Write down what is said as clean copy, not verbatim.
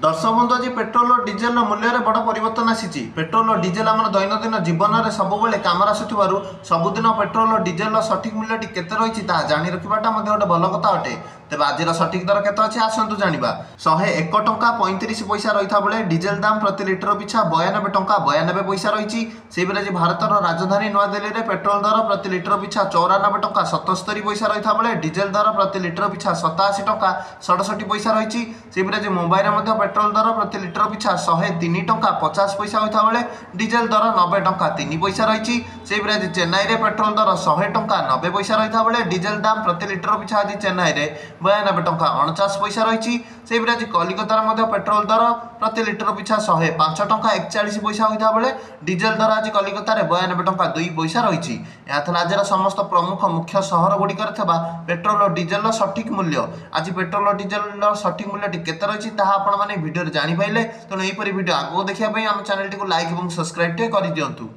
दर्शक बंधु आज पेट्रोल और डीजेल मूल्य में बड़ परिवर्तन आसी। पेट्रोल और डीजेल आम दैनंदिन जीवन में सब कम आसुवर सबुदिन पेट्रोल और डीजेल सठिक मूल्य केते रही जाणी रखाटा गोटे भल कथा अटे। तेज आज सठिक दर केते अच्छे आसतु जाना। 101 टंका 35 पैसा रही बेले डीजेल दाम प्रति लिटर पिछा 92 टंका 92 पैसा रही। से भारत राजधानी नुआदिल्ली में पेट्रोल दर प्रति लिटर पिछा 94 टंका 77 पैसा रही बेले डीजेल दर प्रति लिटर पिछा 87 टंका 67 पैसा रही। से मुंबई पेट्रोल दर प्रति लिटर पिछा 103 टंका 50 पैसा होता बेले डीजेल दर 90 टंका 3 पैसा रही। से चेन्नई में पेट्रोल दर 100 टंका 90 पैसा रही बेले डीजेल दाम प्रति लिटर पिछा आज चेन्नई में 92 टंका 49 पैसा रही। से आज कलिकतार पेट्रोल दर प्रति लिटर पिछा 105 टंका 41 पैसा होता बेले डीजेल दर आज कलिकतार 92 टंका 2 पैसा रही। यह आज समस्त प्रमुख मुख्य सहर गुड़िक पेट्रोल और डीजेल सठिक मूल्य। आज पेट्रोल और डीजेल सठिक मूल्य केते रही भिडियो जापारे। तेणु यहपरी भिडियो आगे देखा आम चैनल टी लाइक और सब्सक्राइब कर दिंतु।